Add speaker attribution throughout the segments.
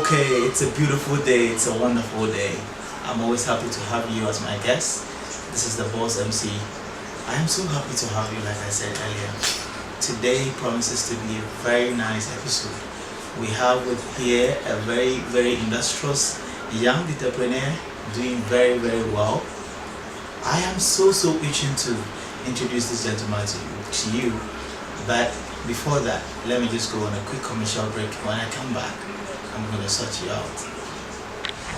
Speaker 1: Okay, it's a beautiful day, it's a wonderful day. I'm always happy to have you as my guest. This is the Boss MC. I am so happy to have you, like I said earlier. Today promises to be a very nice episode. We have with here a very industrious young entrepreneur doing very well. I am so itching to introduce this gentleman to you. But before that, let me just go on a quick commercial break. When I come back, I'm going to sort you out.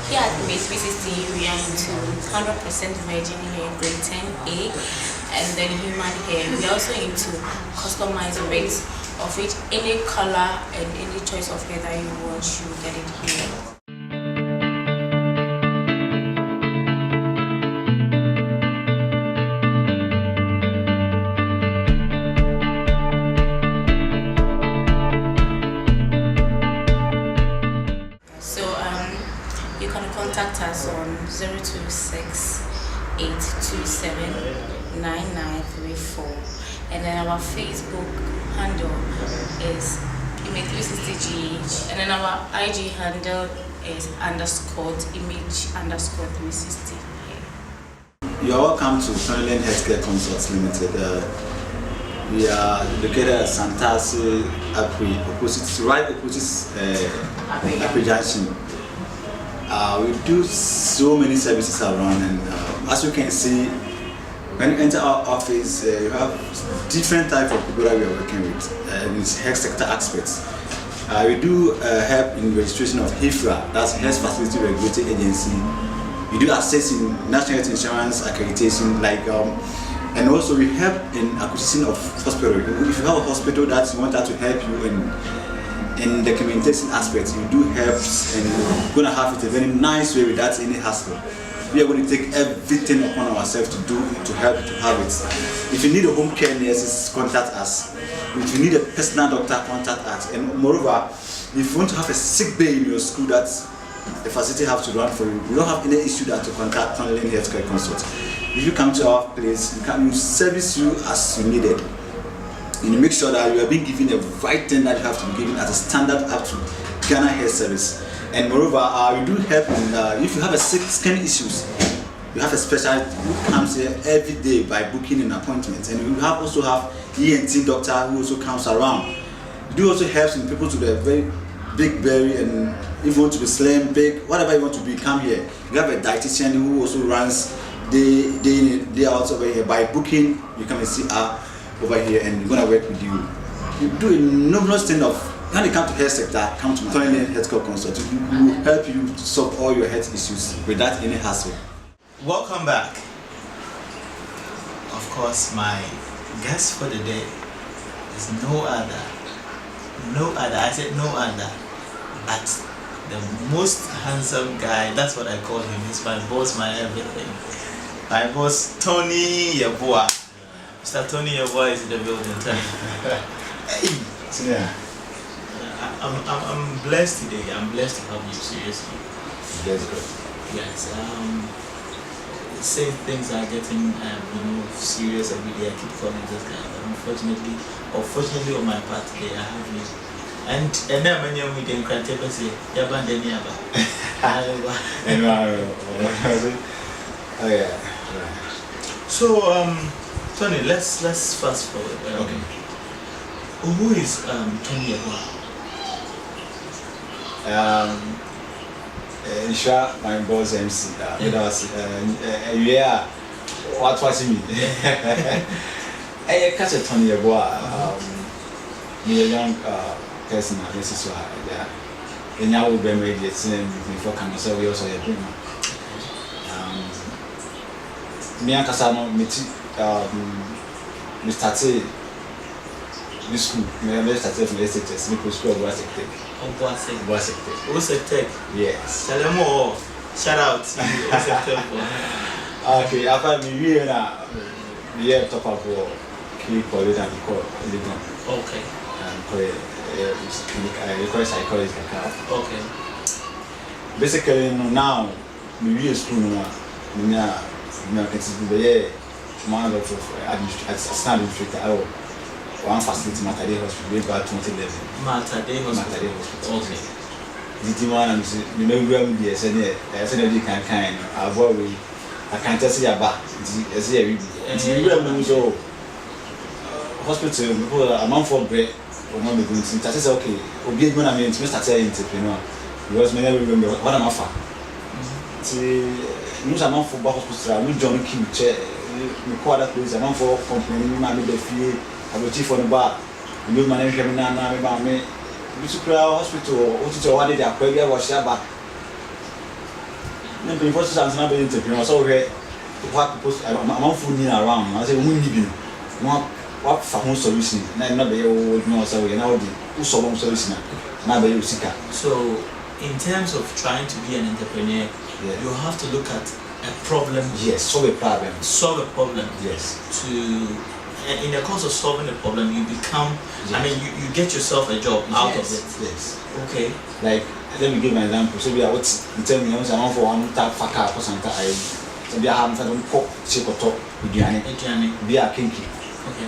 Speaker 2: Here at Base 360, we are into 100% virgin hair, grade 10A, and then human hair. We are also into customized wigs, of which any color and any choice of hair that you want, you get it here. You can contact us on 026-827-9934, and then our Facebook handle is image360gh, and then our IG handle is _image_360.
Speaker 3: You are welcome to C.E.OTonylin Healthcare Consults Limited. We are located at Santasi opposite Apri Junction. We do so many services around, and as you can see, when you enter our office, you have different types of people that we are working with in health sector aspects. We do help in registration of HIFRA, that's Health Facility Regulatory Agency. We do assist in National Health Insurance accreditation, and also we help in acquisition of hospital. If you have a hospital that you want that to help you in the communication aspect, you do help, and we're going to have it a very nice way without any hassle. We are going to take everything upon ourselves to do to help to have it. If you need a home care nurse, contact us. If you need a personal doctor, contact us. And moreover, if you want to have a sick bay in your school that the facility has to run for you, we don't have any issue that to contact C.E.OTonylin Healthcare Consult. If you come to our place, we service you as you need it. And make sure that you are being given the right thing that you have to be given as a standard up to Ghana Health Service. And moreover, we do help in, if you have a skin issues, you have a specialist who comes here every day by booking an appointment. And we also have ENT doctor who also comes around. We do also help in people to be very big belly, and if you want to be slim, big, whatever you want to be, come here. We have a dietitian who also runs day in, day out over here. By booking, you come and see her over here, and we're gonna work with you. You do a numerous thing of when you come to health sector, come to C.E.OTonylin Healthcare Consult. We will help you to solve all your health issues without any hassle.
Speaker 1: Welcome back. Of course, my guest for the day is no other, I said no other, but the most handsome guy. That's what I call him. He's my boss, my everything. My boss, Tony Yeboah. Mr. Tony Yeboah is in the building. Hey.
Speaker 3: Yeah.
Speaker 1: I'm blessed today. I'm blessed to have you, seriously.
Speaker 3: That's good.
Speaker 1: Yes. Say things are getting serious every day. I keep calling this guy. Unfortunately on my part today, I have you. And then when you're with the criteria, say,
Speaker 3: Oh yeah.
Speaker 1: So Tony, let's fast forward.
Speaker 3: Okay.
Speaker 1: Who is Tony Yeboah?
Speaker 3: My boss MC. Yeah. What was me? I catch a Tony Yeboah. Me a young person. This is why. Yeah. And now we've been ready before coming, so we also have been. Me and Kasano, me started this school. Me started from SHS. Me could school was tech. Yes.
Speaker 1: Tell them more. Shout out to
Speaker 3: okay, after me we have top of key college and call Ligon.
Speaker 1: Okay.
Speaker 3: And call psychologist.
Speaker 1: Okay.
Speaker 3: Basically now we school now. It's the one of administrator. One facility, Matade Hospital, we got 2011.
Speaker 1: Matade Hospital. Okay.
Speaker 3: the man and you know where we are saying you can kind avoid we I can't tell you about the so hospital people a month for bread or not be going to that is okay obi going to mean to start entrepreneur because many remember what am I for see news amount for hospital we John Kim chair me call that place amount for company me ma me the fee I go chief on the bar you man him na me ba me we to hospital what to what they akwa bia wash aba na be for chance na be entrepreneur so we what people amount for need around I say we need be no what for solution na be you no so we na the solve solution na be you sika.
Speaker 1: So in terms of trying to be an entrepreneur, you have to look at a problem.
Speaker 3: Yes, solve a problem.
Speaker 1: Solve a problem.
Speaker 3: Yes.
Speaker 1: In the course of solving the problem, you become. Yes. I mean, you get yourself a job out of it.
Speaker 3: Yes.
Speaker 1: Okay.
Speaker 3: Like let me give an example. So we are what you tell me. I want for one tap faka or something. So we are having some pork, chicken, top, biryani. We are kinky.
Speaker 1: Okay.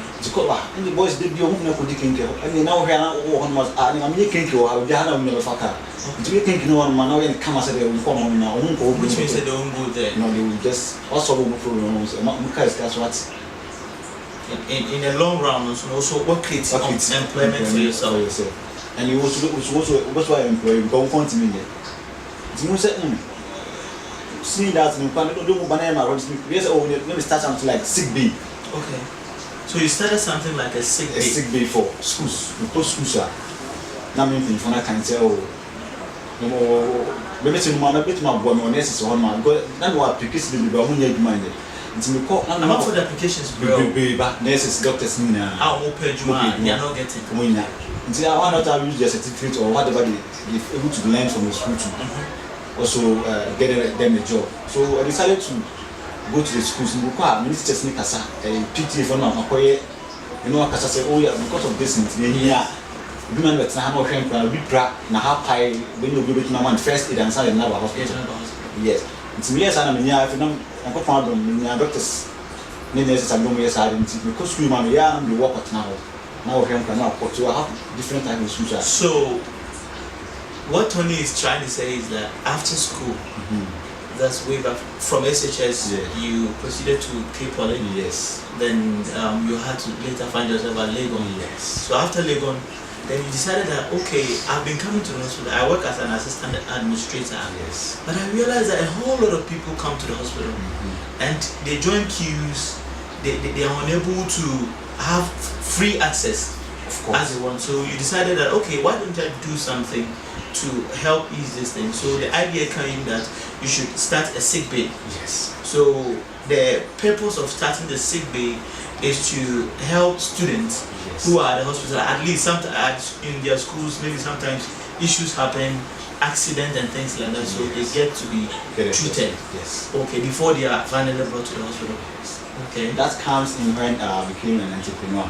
Speaker 3: And the boys did be open up with the kinky. I mean, now we are not one was. I mean, kinky or how we are never faka. Do you think no one man now when come as they will come on now?
Speaker 1: Which means they don't go there.
Speaker 3: No, they will just also go for that's what.
Speaker 1: In the long run, also what creates employment for yourself.
Speaker 3: And you also why employee because continue there. It's no say see that in plan don't banana yes let me start something like sick bay.
Speaker 1: Okay. So you started something like a sick bay.
Speaker 3: A sick bay for schools. We put schools are. Now me think for that can tell maybe to my bit my boy my nurses on my go na what application be we need mind it me call
Speaker 1: I'm not for the applications bro
Speaker 3: nurses doctors nina
Speaker 1: how open juma they are not getting
Speaker 3: nina until I want to use their certificate or whatever they able to learn from the school to also get them a job. So I decided to go to the schools and go ministers ni kasa PTA for now akoye you know kasa say oh yeah because of this yeah women that na no hwen plan bi pra na ha pai when you be na man first aid and say na ba hospital. Yes it's me yes and me nya if na ko fa do me nya doctors ni nurses am do yes hard nti because school man ya am be work at now na hwen plan na port so I have different types of schools.
Speaker 1: So what Tony is trying to say is that after school that's way back from SHS you proceeded to C.E.OTonylin.
Speaker 3: Yes.
Speaker 1: Then you had to later find yourself at Legon.
Speaker 3: Yes.
Speaker 1: So after Legon then you decided that okay, I've been coming to the hospital. I work as an assistant administrator.
Speaker 3: Yes.
Speaker 1: But I realized that a whole lot of people come to the hospital and they join queues. They are unable to have free access as they want. So you decided that okay, why don't I do something to help ease this thing? So the idea came that you should start a sick bay.
Speaker 3: Yes.
Speaker 1: So the purpose of starting the sick bay is to help students who are at the hospital, at least sometimes in their schools, maybe sometimes issues happen, accident and things like that, so they get to be treated.
Speaker 3: Yes.
Speaker 1: Okay, before they are finally brought to the hospital. Okay.
Speaker 3: That comes in when I became an entrepreneur.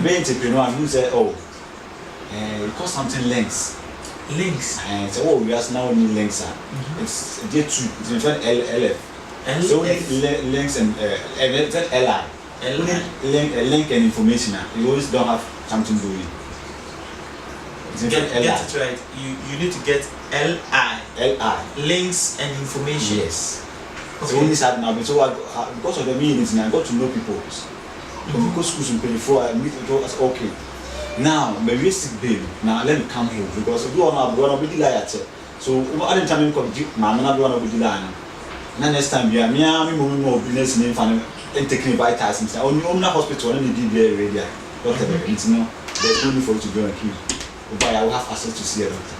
Speaker 3: Being entrepreneur, you say, oh, it costs something links.
Speaker 1: Links.
Speaker 3: And so, oh, we have now new links. It's J2, it's in front LF. So links and LI. Link and information. You always don't have something doing.
Speaker 1: Get it right. You need to get LI. Links and information.
Speaker 3: Yes.
Speaker 1: Okay.
Speaker 3: So only start now. So because of the meetings, I got to know people. Because schools in 24, I meet people as okay. Now, my basic baby. Now let me come here because we want to be delighted. So I didn't tell me to my man. I want to be delighted. Now next time, we are more business in family. And taking vitals and say, oh, you're not hospital, only DBA radio. Whatever, it's no, there's no need for you to go and keep. But I will have access to see a doctor.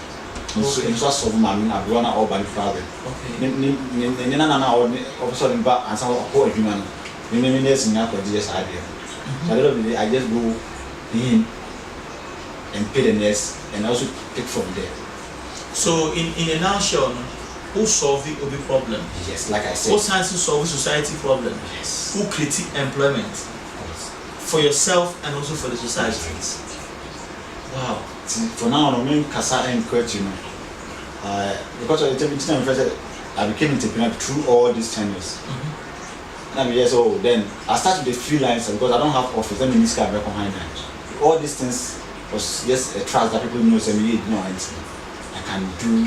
Speaker 3: So, it's just of my run all by the problem. Okay. All of a sudden, back and some poor human. There's enough of this idea. So, at the end of the day, I just go in and pay the nurse and also take from there.
Speaker 1: So, in a nutshell, who solve the OB problem?
Speaker 3: Yes, like I said.
Speaker 1: Who science solve society problem?
Speaker 3: Yes.
Speaker 1: Who create employment?
Speaker 3: Yes.
Speaker 1: For yourself and also for the society.
Speaker 3: Yes.
Speaker 1: Wow.
Speaker 3: For now, I mean, Kasa and Kurt, you know, because of the I became entrepreneur through all these 10 years. And I'm years old. Then I started the freelancer because I don't have office. Let me this guy behind that. All these things was just a trust that people know. Say, you know, I can do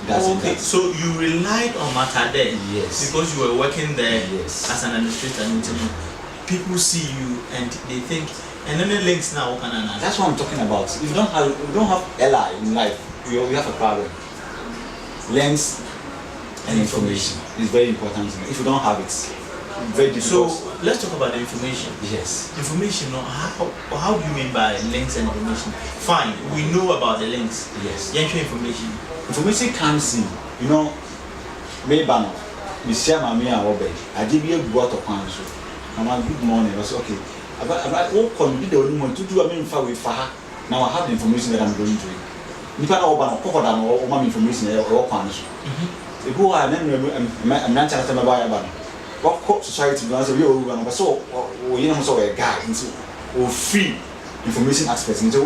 Speaker 3: that.
Speaker 1: Okay, so you relied on Matade.
Speaker 3: Yes.
Speaker 1: Because you were working there
Speaker 3: Yes.
Speaker 1: as an administrator. People see you and they think, and then the links now can.
Speaker 3: That's what I'm talking about. If you don't have LI in life, you have a problem. Links and information is very important. If you don't have it, very difficult.
Speaker 1: So let's talk about the information.
Speaker 3: Yes.
Speaker 1: Information. How do you mean by links and information? Fine, we know about the links.
Speaker 3: Yes.
Speaker 1: Information.
Speaker 3: Information comes in. You know, maybe we share my me and Obey. I did be a water council. I'm good morning. I was okay. About what can be the only one to do a mean far with Faha. Now I have the information that I'm going to. You can't open a pocket or my information or council. If you are I'm not telling them about what court society does a real one, so you know, so a guy into or free information aspects into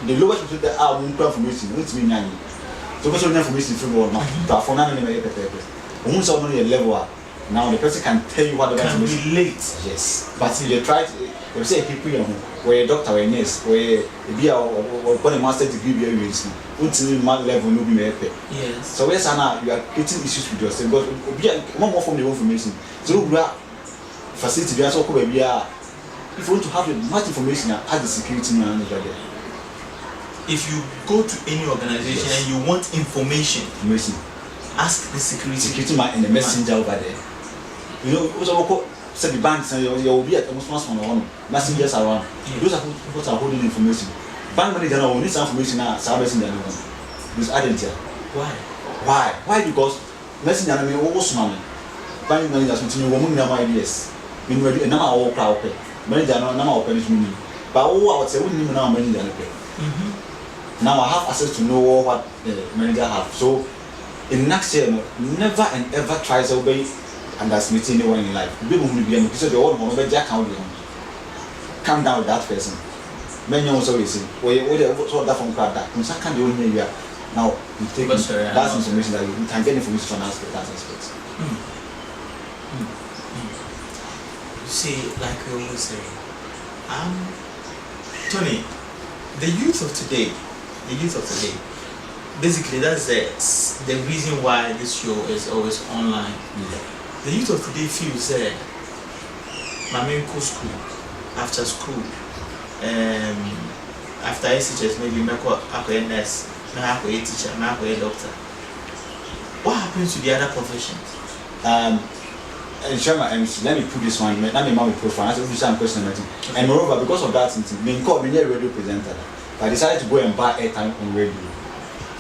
Speaker 3: the lowest to the information, which means none. So much information from one now, for none of them. Once on a level, now the person can tell you what the
Speaker 1: can
Speaker 3: information
Speaker 1: relate.
Speaker 3: Yes, but if you try to, you say people, where a doctor or a nurse, where a master degree, be a reason, what's in my level, no be me.
Speaker 1: Yes.
Speaker 3: So where's Anna, you are getting issues with yourself because more from the information. So we are facility, we are so cool. We are, if you want to have much information, ask the security manager there.
Speaker 1: If you go to any organization and you want information, ask the security
Speaker 3: man and the messenger over there. You know, also said the banks and you will be at almost one messengers around. Those are what are holding information. Bank manager now needs information now, service in the other one. This identity. Why? Because messenger I mean almost money. Bank manager continue woman number ideas. Mean ready a number of crowd pay. Manager no number of pennies meaning. But I would say we need now manager pay. Now I have access to know what the manager have. So in next year, never and ever try to obey and underestimate anyone in life. People who be so the old one over Jack count come down with that person. Many also say, well, what that from crowd that can do only here. Now you take that information that you can get information from that aspect.
Speaker 1: You see, like we always say, Tony, the youth of today, basically that's the reason why this show is always online. The youth of today feels that my main school, after school, after SHS, maybe I a nurse, I a teacher, I a doctor. What happens to the other professions?
Speaker 3: And let me put this one, let me put profile. That's a some question. And moreover, because of that, me called me a radio presenter. I decided to go and buy airtime on radio.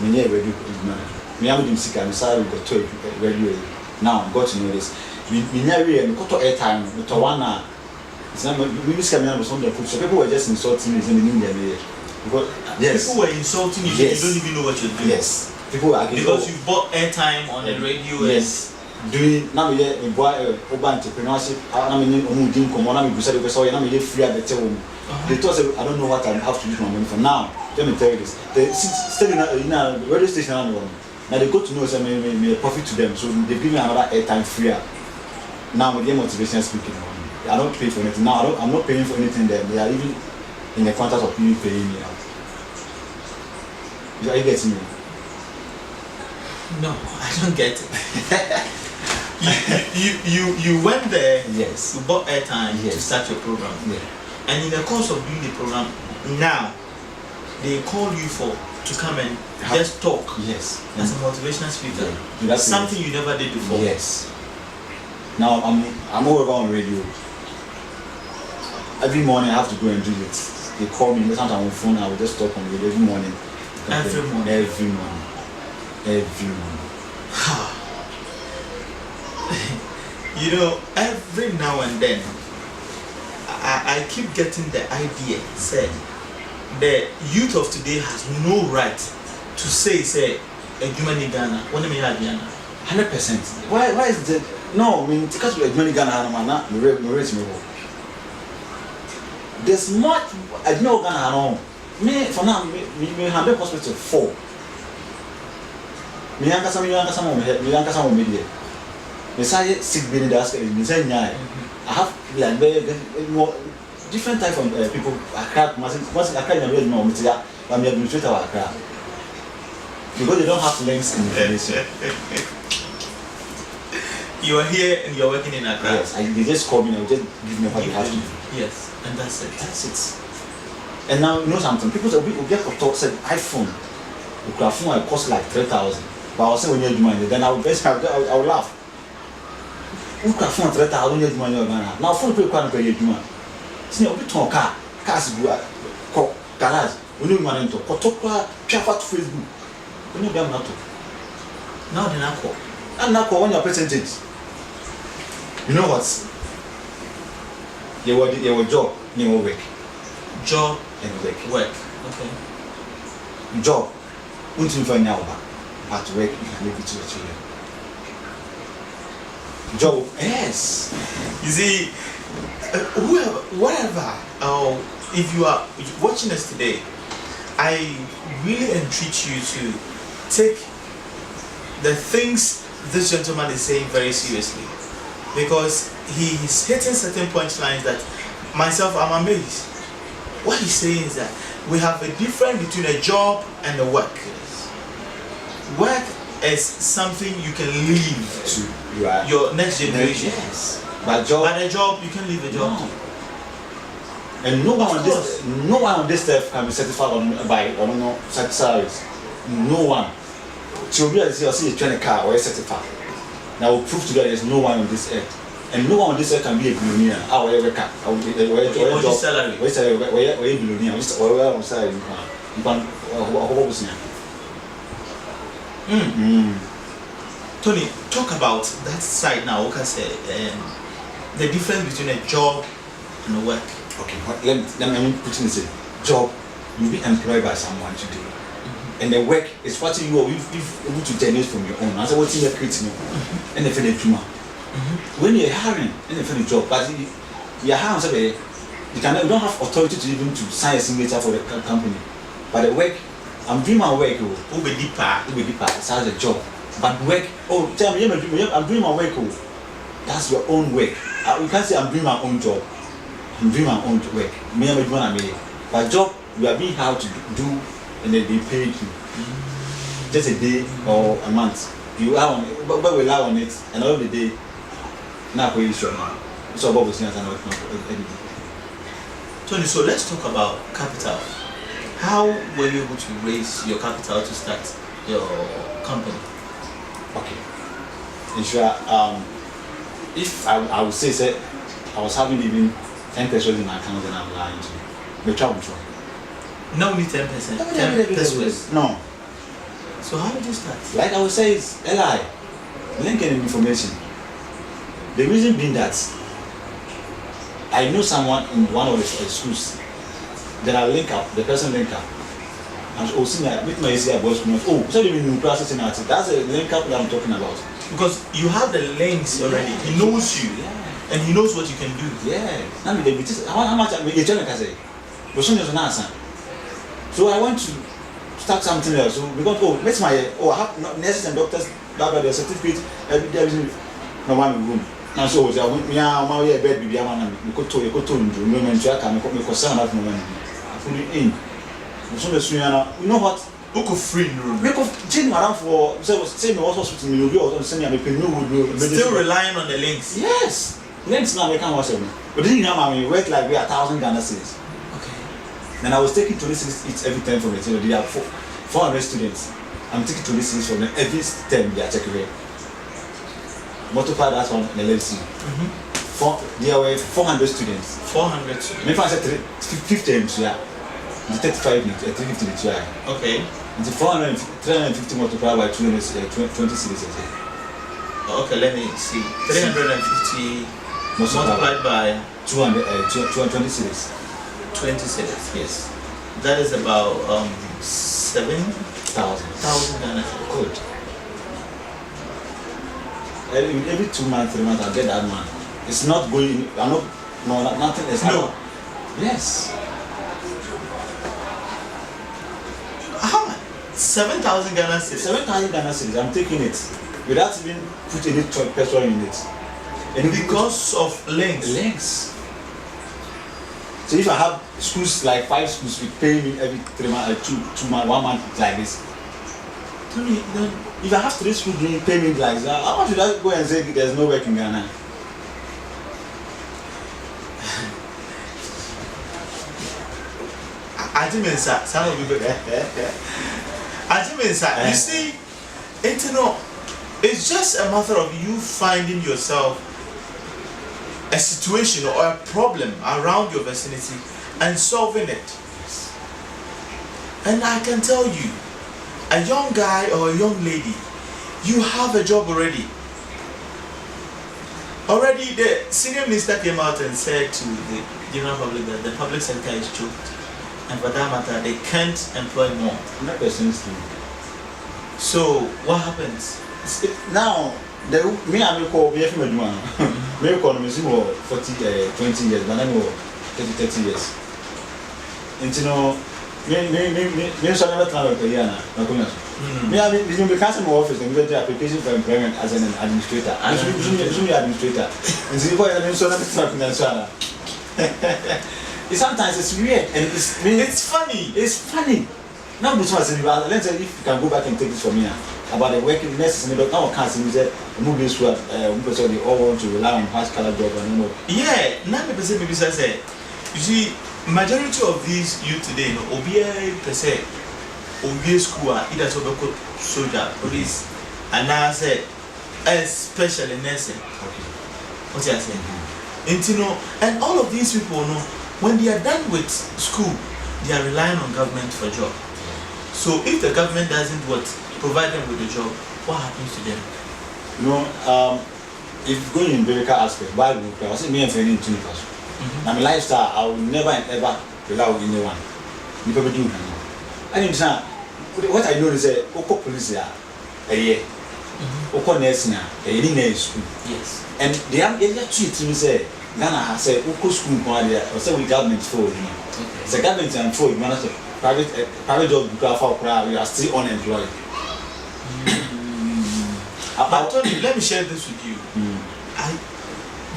Speaker 3: Me a radio presenter. Me I didn't see. I decided to go to radio. Now got to know this. Me a got to airtime. But one it's not we miss coming out from the food. So people were just insulting me in the because yes,
Speaker 1: people were insulting you.
Speaker 3: Yes.
Speaker 1: You don't even know what you're doing.
Speaker 3: Yes, people were
Speaker 1: because you bought airtime on the radio.
Speaker 3: Yes. Doing now we boy urban entrepreneurship. I mean, doing common. We decided so now we free at the table. They thought I don't know what I have to use my money for now. Let me tell you this. They still in a radio station now they go to know say me profit to them. So they give me another airtime free. Now with their motivation speaking. I don't pay for anything. Now I'm not paying for anything there. They are even in the contract of people paying me out. Are you getting me?
Speaker 1: No, I don't get it. You went there.
Speaker 3: Yes.
Speaker 1: You bought airtime to start your program.
Speaker 3: Yeah.
Speaker 1: And in the course of doing the program, now they call you to come and just talk.
Speaker 3: Yes.
Speaker 1: As a motivational speaker.
Speaker 3: Yeah. That's
Speaker 1: something you never did before.
Speaker 3: Yes. Now I'm over on radio. Every morning I have to go and do it. They call me, sometimes I'm on phone, I will just talk on radio every morning.
Speaker 1: Every morning. You know, every now and then I keep getting the idea said the youth of today has no right to say a human in Ghana. What do you mean, Ghana?
Speaker 3: 100%. Why is it? No, I mean because we human in Ghana, man, there's much I know Ghana no. Me for now me handle hospital 4. Me yankasa mo media. Me say sick being that's me say nyai. I have like more different type of people. Accra, once Accra na really no media. I'm administrator of Accra. Because they don't have links in information.
Speaker 1: You are here and you're working in Accra.
Speaker 3: Yes, they just call me and just give me what you have to do.
Speaker 1: Yes, and that's it.
Speaker 3: That's it. And now you know something. People say we get a talk said iPhone. The phone will cost like 3,000. But I'll say when you do money, then I will laugh. We can phone 3,000 when you do money. Now phone people can't pay you money. See, we talk car. Cars go garage. We know money to. Talk traffic to Facebook. We know them not to.
Speaker 1: Now they not call.
Speaker 3: And now call when your percentage. You know what? Your job, you work.
Speaker 1: Job
Speaker 3: and work.
Speaker 1: Work. Okay.
Speaker 3: Job. Until find out but work you can leave it to your children. Job. Yes.
Speaker 1: You see, whatever. If you are watching us today, I really entreat you to take the things this gentleman is saying very seriously, because he is hitting certain punchlines that myself I'm amazed. What he's saying is that we have a difference between a job and a work. Work is something you can leave
Speaker 3: To
Speaker 1: your next generation.
Speaker 3: Yes. But a
Speaker 1: job you can leave a job.
Speaker 3: No. And no one on this earth can be certified by salaries. No one. So we see a train car or a certified. Now we'll prove to you that there's no one on this earth. And no one on this earth can be a billionaire. Where a salary. Where a billionaire. Where on salary.
Speaker 1: Tony, talk about that side now. Okay, say the difference between a job and a work.
Speaker 3: Okay, let me put in this: job, you'll be employed by someone to do, and the work is what you are able to generate from your own. That's what you are creating, and the finish. When you're hiring, and the finish job, but you're hiring, you don't have authority to even to sign a signature for the company. But the work, I'm doing my work.
Speaker 1: Ube deeper.
Speaker 3: It's as a job. But work, tell me, I'm doing my work. That's your own work. You can't say I'm doing my own job. I'm doing my own work. But job, you are being how to do, and then they pay you. Just a day or a month. You are on it, but we rely on it, and all of the day, not really sure now. It's all about the seniors and not anything.
Speaker 1: Tony, so let's talk about capital. How were you able to raise your capital to start your company?
Speaker 3: Okay. If I would say, I was having even 10 pesos in my account and I'm lying to you. But trouble.
Speaker 1: No, only 10%. 10 pesos.
Speaker 3: No.
Speaker 1: So how did you start?
Speaker 3: Like I would say, it's LI. Linking information. The reason being that I know someone in one of the schools. Then I link up, the person link up. And see with my ACI boss, so you mean processing that? That's a link up that I'm talking about.
Speaker 1: Because you have the links already. He knows you. And he knows what you can do.
Speaker 3: Yeah. How much I'm say? So I want to start something else. So we go, let's I have nurses and doctors, their certificate, everything. No one room. And so we are my bed, we could to you, in. So you know what?
Speaker 1: Book of free room.
Speaker 3: Make of change around for say me also switching me also send me a
Speaker 1: still relying on the links.
Speaker 3: Yes. Links now we can watch them. But then you know we work like we are 1,000 Ghana cedis.
Speaker 1: Okay.
Speaker 3: And I was taking 26 each every time from it. You know, they have 400 students. I'm taking 26 from them every term they are taking away. Multiply that one and let's see. There were 400 students.
Speaker 1: 400 students.
Speaker 3: Maybe I said 50 times, yeah. The 35 minutes, 350 minutes,
Speaker 1: okay.
Speaker 3: And the 350 multiplied by 20 cities.
Speaker 1: Okay, let me see. 350 multiplied by
Speaker 3: 220 cities.
Speaker 1: 20 cities.
Speaker 3: Yes.
Speaker 1: That is about 7,000 Ghana.
Speaker 3: Good. Every 2 months, 3 months, I'll get that man. It's not going. Nothing is.
Speaker 1: No.
Speaker 3: Yes.
Speaker 1: How much? 7,000 Ghana cedis.
Speaker 3: 7,000 Ghana cedis. I'm taking it without even putting any petrol in it.
Speaker 1: And because of links.
Speaker 3: So if I have schools like 5 schools, we pay me every 3 months, 2 months, 1 month like this.
Speaker 1: Tony,
Speaker 3: if I have 3 schools doing payment like that, how should I go and say there's no work in Ghana?
Speaker 1: I didn't mean that. Some of you I didn't mean that. You see, it's just a matter of you finding yourself a situation or a problem around your vicinity and solving it. And I can tell you, a young guy or a young lady, you have a job already. Already the senior minister came out and said to the general public that the public sector is choked. And for that matter, they can't employ more. So what happens?
Speaker 3: Now, me and me call me from Meduma. Me call me for 20 years, but I know 30 years. And you know, me so never travel to Ghana. Me I mean, we can't my office and we get application for employment as an administrator. I'm administrator. And so I so never travel to Ghana. Sometimes it's weird and it's funny. It's funny. Now, let's say if you can go back and take this from me about the working necessary, but now can't see that movies where they all want to rely on white collar job and more.
Speaker 1: Yeah, 90% maybe say. You see, majority of these youth today, OBA per se, OBA school, either soldier, police, and now say, especially nursing.
Speaker 3: Okay.
Speaker 1: What you are saying? And all of these people when they are done with school, they are relying on government for a job. So if the government doesn't provide them with a job, what happens to them?
Speaker 3: If going in biblical aspect, Bible, I say me and friend in Tunisian. My lifestyle, I will never and ever rely on anyone. You probably do. And you say, what I know is a police a year. Oko nursing a year school.
Speaker 1: Yes.
Speaker 3: And they have treated me say Ghana has said Oko school or say we government for you. It's a government and for you, private job you are still unemployed.
Speaker 1: But Tony, let me share this with you.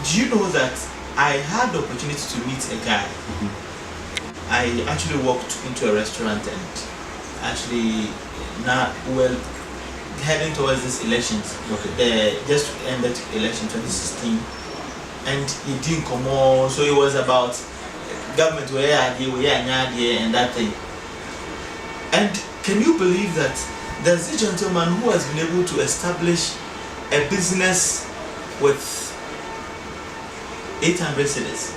Speaker 1: Do you know that I had the opportunity to meet a guy? I actually walked into a restaurant and actually heading towards this elections. Okay. Just ended election 2016, and he didn't come on. So it was about government and that thing. And can you believe that there's a gentleman who has been able to establish a business with 800 cedis?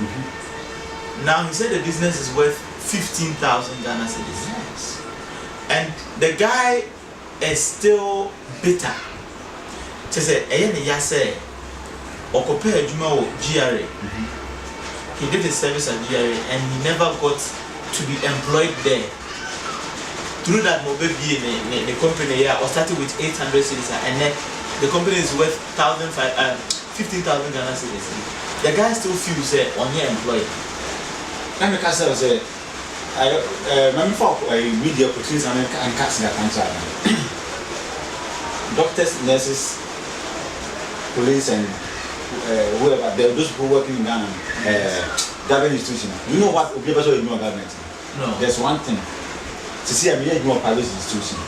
Speaker 1: Now he said the business is worth 15,000 Ghana cedis.
Speaker 3: Yes.
Speaker 1: And the guy is still bitter. He said, GRA. He did his service at GRA and he never got to be employed there. Through that mobile the company was started with 800 cedis and then the company is worth 15,000 Ghana cedis. The guy still feels on here employed.
Speaker 3: Let me say, I remember media opportunities and cats in the country. Doctors, nurses, police, and whoever, those people working in Ghana, government institution. You know what people say ignore government?
Speaker 1: No.
Speaker 3: There's one thing. To see a more private institution.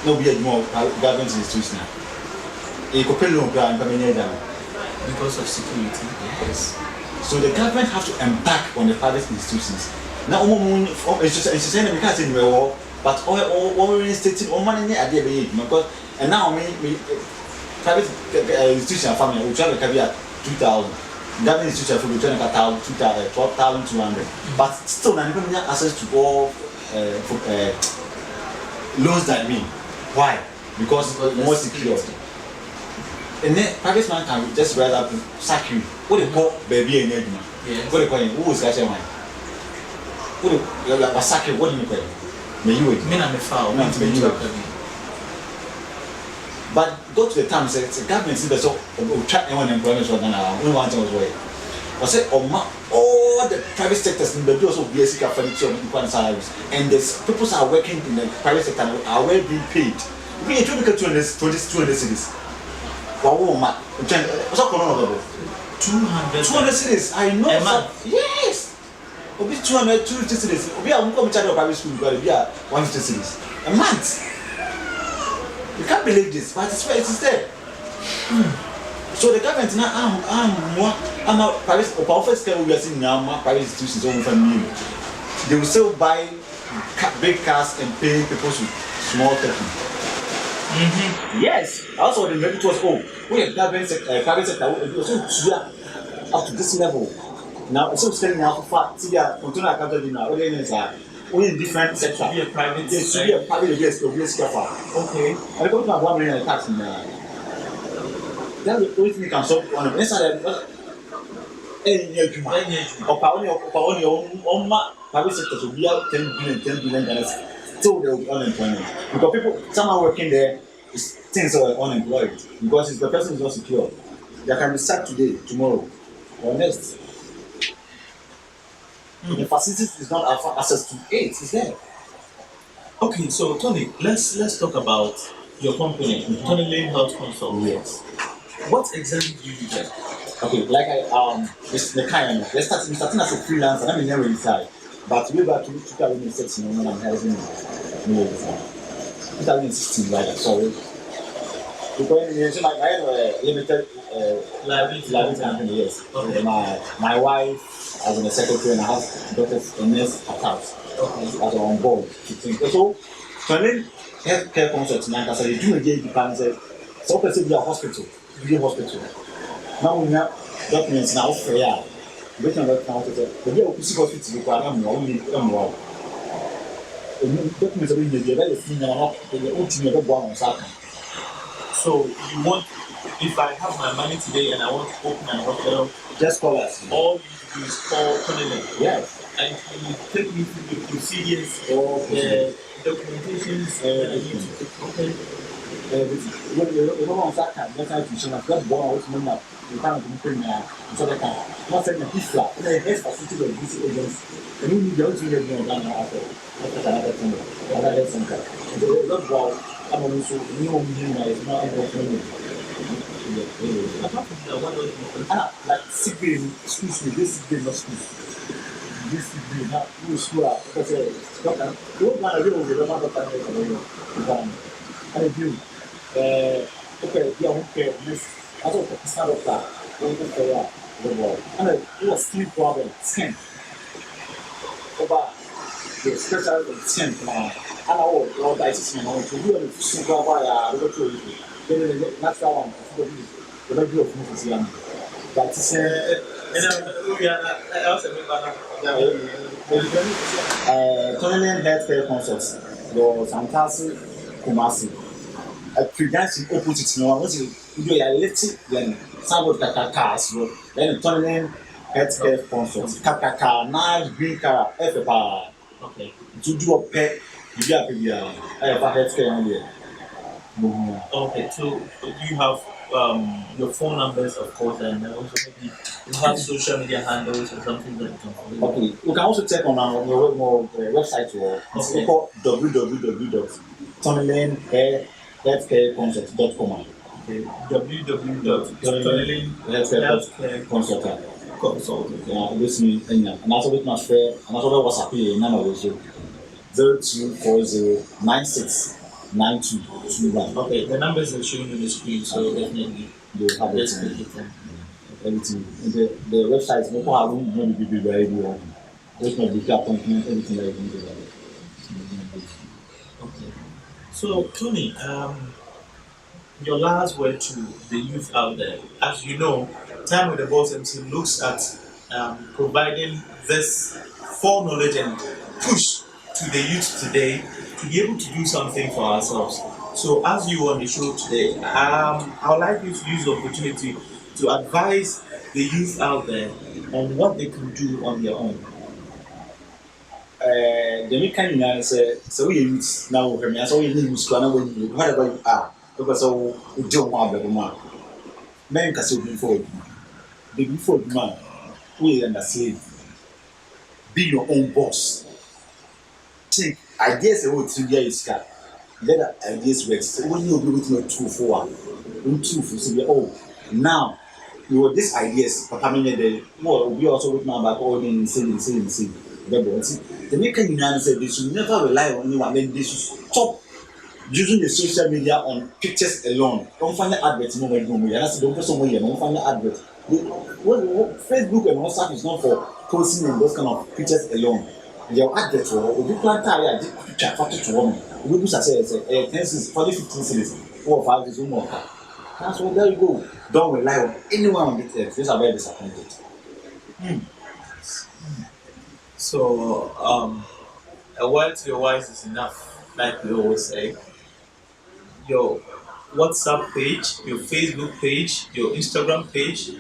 Speaker 3: No be more government institution.
Speaker 1: Because of security.
Speaker 3: Yes. So the government have to embark on the private institutions. Now, it's saying that we can't say no, but all stating all money idea because and now private institution family will try to carry at 2,000. Government institution for return at 12,200. But still, not even have access to all loans that mean. Why? Because more secure. And then private man can just rather sack you. What they call baby and Edma.
Speaker 1: Yes.
Speaker 3: What they call him? Who is that one? What do sack you? What do you call him? May you wait.
Speaker 1: Men and the foul.
Speaker 3: But go to the town and say, it's a government city, so track anyone employment for Ghana. We want to way. I said, all the private sectors in the also basic furniture and salaries. And the people are working in the private sector are well being paid. We need to look at 200 cities. 200 cities. I know.
Speaker 1: A month.
Speaker 3: Yes. Obi 250 cities. Obi a come charge of private school, but we are 150 cities. A month. You can't believe this, but it's where it is there. So the government now, I'm a private office care we are seeing now, private institutions over from you. They will still buy big cars and pay people with small technique. Yes, also the maybe it was we have government private sector up to this level. Now it's still standing out for continue accounting now. What is only in different sectors.
Speaker 1: Be a private.
Speaker 3: Yes, to be a private yes, to be a scaffold.
Speaker 1: Okay.
Speaker 3: And the government 1 million tax in there. That's the only thing you can solve on the inside. Only private sector will be out 10 billion dollars. Still there will be unemployment because people somehow working there is things are unemployed because if the person is not secure, they can be sacked today, tomorrow, or next. The facilities is not access to it. It's there.
Speaker 1: Okay, so Tony, let's talk about your company, Tonylin Health Consult.
Speaker 3: Yes.
Speaker 1: What exactly do you do there?
Speaker 3: Okay, like it's the kind of starting as a freelancer. Let me never inside, but we back to 2016 when I'm having 2016 rather. Sorry. Because you mentioned like I have a limited liability company. Yes.
Speaker 1: Okay.
Speaker 3: My wife as a secretary and I have daughters in this house.
Speaker 1: Okay.
Speaker 3: As on board. So, Tonylin Healthcare Consult now because they do a day department. So, person be a hospital, Now we have documents now for ya. We can work now to the hospital require more. Documents are being very senior, the ultimate one on Saturday.
Speaker 1: So you want, if I have my money today and I want to open an hospital,
Speaker 3: Just call us.
Speaker 1: all you do is call Tonylin.
Speaker 3: Yes.
Speaker 1: And you take me through the procedures,
Speaker 3: Okay.
Speaker 1: the documentations, that I need to take. Okay.
Speaker 3: When you on Saturday, that's how you show us. That's one of those you can't do now. So they can not send a piece flat. The health facility of this agency. And you need to get more than after. That's another thing. Another center. That's why I'm also new is not able
Speaker 1: Apart from that, what else do you do?
Speaker 3: like sick day, schools, this sick day, not schools. This sick day, not school. Because doctor, you won't want to deal with the doctor. And if you, okay, yeah, okay, this, I thought it's not a doctor. We can say the world. And it was sleep problem, skin. Over the special skin, and I will die to see to do a super wire, we go to it. Then that's that one, the regular of Museum. But it's Tonylin Healthcare Consult, your Santasi Kumasi. A pregnancy opposite no one. Once you do a little, then somebody cars, then Tonylin Healthcare Consult. Kakaka, nice green car, FFA.
Speaker 1: Okay.
Speaker 3: To do a pet, you have a healthcare on there.
Speaker 1: Okay, so you have your phone numbers, of course, and also maybe you have social media handles or something that you can follow.
Speaker 3: Okay, you can also check on our website or it's called www.tonylinhealthcareconsult.com.
Speaker 1: Okay, www.tonylinhealthcareconsult.com.
Speaker 3: This means and also with my friend, and also WhatsApp here, number also 0240969221.
Speaker 1: Okay, the numbers are showing on the screen, so definitely
Speaker 3: you have
Speaker 1: let's
Speaker 3: it.
Speaker 1: make it.
Speaker 3: Everything. The website, no problem, no be very good. There's no big appointment, everything like that.
Speaker 1: Okay. So Tony, your last word to the youth out there. As you know, Time with the Boss MC looks at providing this foreknowledge and push to the youth today to be able to do something for ourselves. So as you on the show today, I would like you to use the opportunity to advise the youth out there on what they can do on their own.
Speaker 3: The main kind of say, so we use now, I saw you use whatever you are, because so we don't want the man. Men can still be before the man, we understand. Be your own boss. Think ideas are what 3 years got. Let ideas work. So when you be with me 2 for 1, 2 for so oh now you have these ideas, but I mean the more we also with my back all in same. The making man said they should never rely on anyone, then they should stop using the social media on pictures alone. Don't find the adverts no more. And that's don't person where you don't find the adverts. Facebook and WhatsApp is not for posting in those kind of pictures alone. Your adverts will be planted. I did picture factor to woman. We do say 10 cities, 40, 15 cities, 4 or 5 is more. That's what there you go. Don't rely on anyone on the text. These are very disappointed.
Speaker 1: So, a word to your wise is enough, like we always say. Your WhatsApp page, your Facebook page, your Instagram page.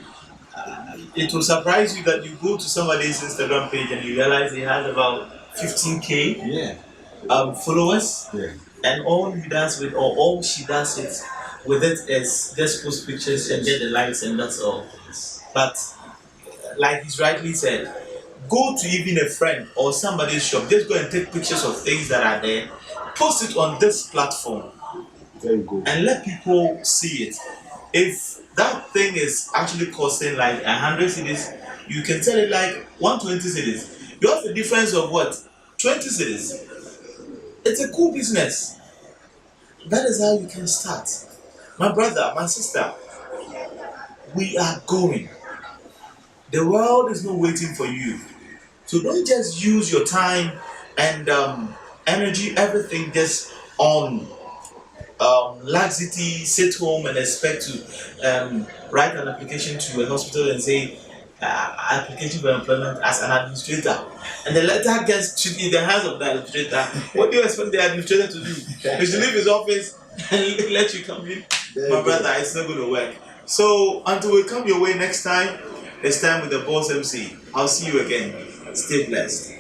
Speaker 1: It will surprise you that you go to somebody's Instagram page and you realize he has about 15K
Speaker 3: Yeah.
Speaker 1: followers,
Speaker 3: Yeah.
Speaker 1: and all he does with, or all she does with it is just post pictures and get the likes, and that's all. But like he's rightly said, go to even a friend or somebody's shop, just go and take pictures of things that are there, post it on this platform,
Speaker 3: There you go.
Speaker 1: and let people see it. If that thing is actually costing like 100 cities, you can tell it like 120 cities. You have a difference of what? 20 cities. It's a cool business. That is how you can start. My brother, my sister, we are going. The world is not waiting for you. So don't just use your time and energy, everything just on laxity, sit home and expect to write an application to a hospital and say application for employment as an administrator, and the letter gets to in the hands of the administrator. What do you expect the administrator to do? He should leave his office and let you come in. My brother, it's not going to work. So until we come your way next time, it's time with the boss MC. I'll see you again. Stay blessed.